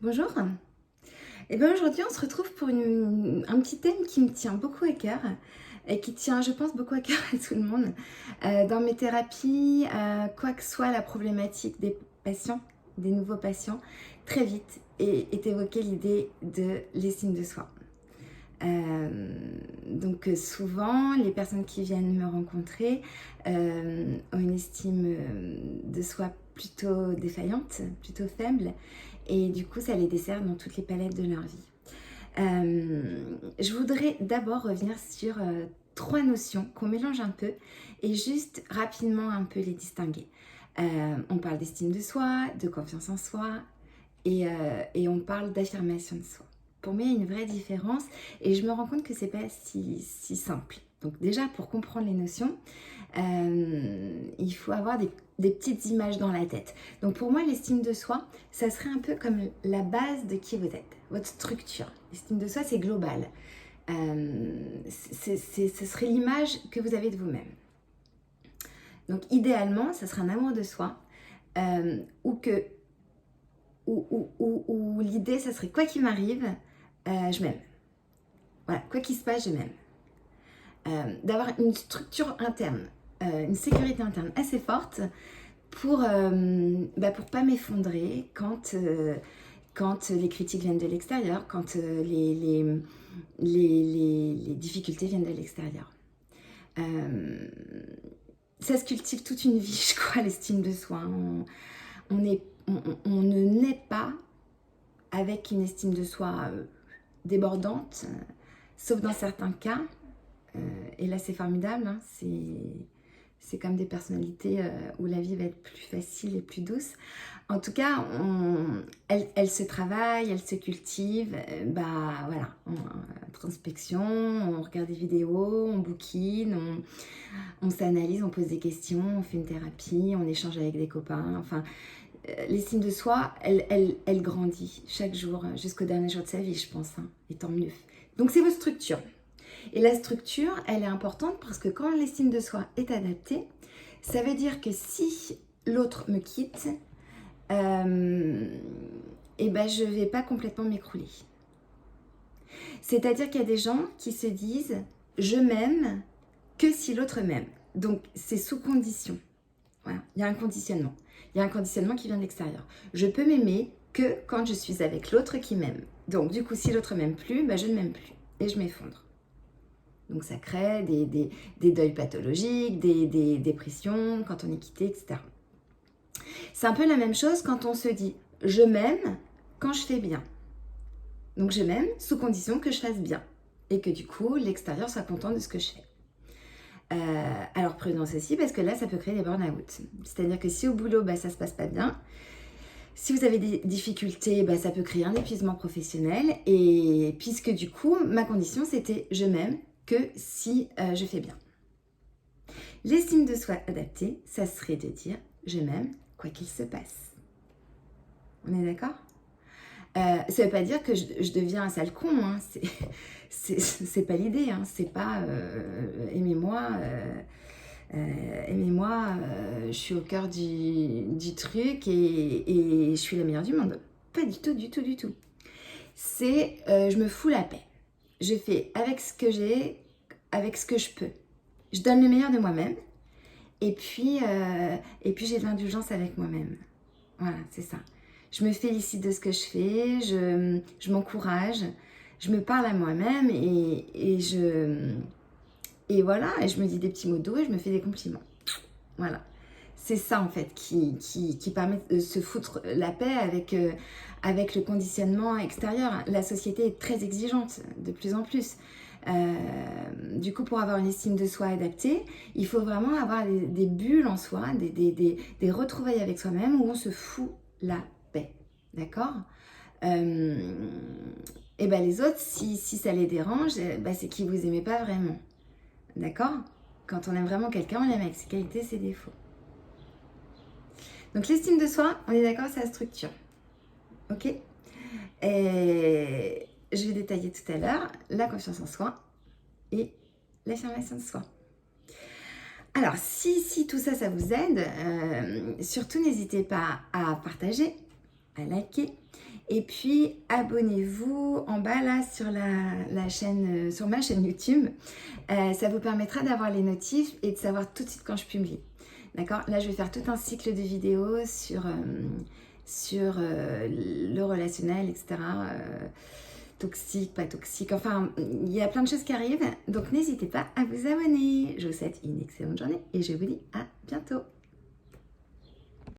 Bonjour. Et bien aujourd'hui on se retrouve pour un petit thème qui me tient beaucoup à cœur et qui tient je pense beaucoup à cœur à tout le monde. Dans mes thérapies, quoi que soit la problématique des patients, des nouveaux patients, très vite est évoquée l'idée de l'estime de soi. Donc souvent les personnes qui viennent me rencontrer ont une estime de soi plutôt défaillante, plutôt faible, et du coup ça les dessert dans toutes les palettes de leur vie. Je voudrais d'abord revenir sur trois notions qu'on mélange un peu et juste rapidement un peu les distinguer. On parle d'estime de soi, de confiance en soi et on parle d'affirmation de soi. Pour moi, il y a une vraie différence et je me rends compte que c'est pas si simple. Donc déjà, pour comprendre les notions, il faut avoir des petites images dans la tête. Donc pour moi, l'estime de soi, ça serait un peu comme la base de qui vous êtes, votre structure. L'estime de soi, c'est global. Ce serait l'image que vous avez de vous-même. Donc idéalement, ça serait un amour de soi où l'idée, ça serait quoi qu'il m'arrive, je m'aime. Voilà, quoi qu'il se passe, je m'aime. D'avoir une structure interne, une sécurité interne assez forte pour pas m'effondrer quand les critiques viennent de l'extérieur, quand les difficultés viennent de l'extérieur. Ça se cultive toute une vie, je crois, l'estime de soi. On ne naît pas avec une estime de soi débordante, sauf dans certains cas. Et là, c'est formidable. Hein, c'est comme des personnalités où la vie va être plus facile et plus douce. En tout cas, elle se travaille, elle se cultive. Voilà, introspection, on regarde des vidéos, on bouquine, on s'analyse, on pose des questions, on fait une thérapie, on échange avec des copains. Enfin, l'estime de soi, elle grandit chaque jour, jusqu'au dernier jour de sa vie, je pense. Hein, et tant mieux. Donc, c'est votre structure. Et la structure, elle est importante parce que quand l'estime de soi est adaptée, ça veut dire que si l'autre me quitte, je ne vais pas complètement m'écrouler. C'est-à-dire qu'il y a des gens qui se disent « je m'aime que si l'autre m'aime ». Donc c'est sous condition. Voilà. Il y a un conditionnement. Il y a un conditionnement qui vient de l'extérieur. Je peux m'aimer que quand je suis avec l'autre qui m'aime. Donc du coup, si l'autre m'aime plus, je ne m'aime plus et je m'effondre. Donc ça crée des deuils pathologiques, des dépressions, quand on est quitté, etc. C'est un peu la même chose quand on se dit « je m'aime quand je fais bien ». Donc je m'aime sous condition que je fasse bien et que du coup l'extérieur soit content de ce que je fais. Alors prudence aussi parce que là ça peut créer des burn-out. C'est-à-dire que si au boulot ça se passe pas bien, si vous avez des difficultés, ça peut créer un épuisement professionnel et puisque du coup ma condition c'était je m'aime que si je fais bien. L'estime de soi adaptée, ça serait de dire je m'aime quoi qu'il se passe. On est d'accord ? Ça veut pas dire que je deviens un sale con, hein. C'est pas l'idée, hein. C'est pas aimez-moi, je suis au cœur du truc et je suis la meilleure du monde. Pas du tout, du tout, du tout. C'est je me fous la paix. Je fais avec ce que j'ai, avec ce que je peux. Je donne le meilleur de moi-même et puis j'ai de l'indulgence avec moi-même. Voilà, c'est ça. Je me félicite de ce que je fais, je m'encourage, je me parle à moi-même et voilà, et je me dis des petits mots doux et je me fais des compliments. Voilà. C'est ça en fait qui permet de se foutre la paix avec le conditionnement extérieur. La société est très exigeante de plus en plus. Du coup, pour avoir une estime de soi adaptée, il faut vraiment avoir des bulles en soi, des retrouvailles avec soi-même où on se fout la paix. D'accord ? Et les autres, si ça les dérange, c'est qu'ils vous aimez pas vraiment. D'accord ? Quand on aime vraiment quelqu'un, on l'aime avec ses qualités, ses défauts. Donc l'estime de soi, on est d'accord, c'est la structure. Ok ? Et je vais détailler tout à l'heure la confiance en soi et l'affirmation de soi. Alors, si tout ça, ça vous aide, surtout n'hésitez pas à partager, à liker Et puis, abonnez-vous en bas là sur la chaîne, sur ma chaîne YouTube. Ça vous permettra d'avoir les notifs et de savoir tout de suite quand je publie. D'accord? Là, je vais faire tout un cycle de vidéos sur le relationnel, etc. Toxique, pas toxique. Enfin, il y a plein de choses qui arrivent. Donc, n'hésitez pas à vous abonner. Je vous souhaite une excellente journée et je vous dis à bientôt.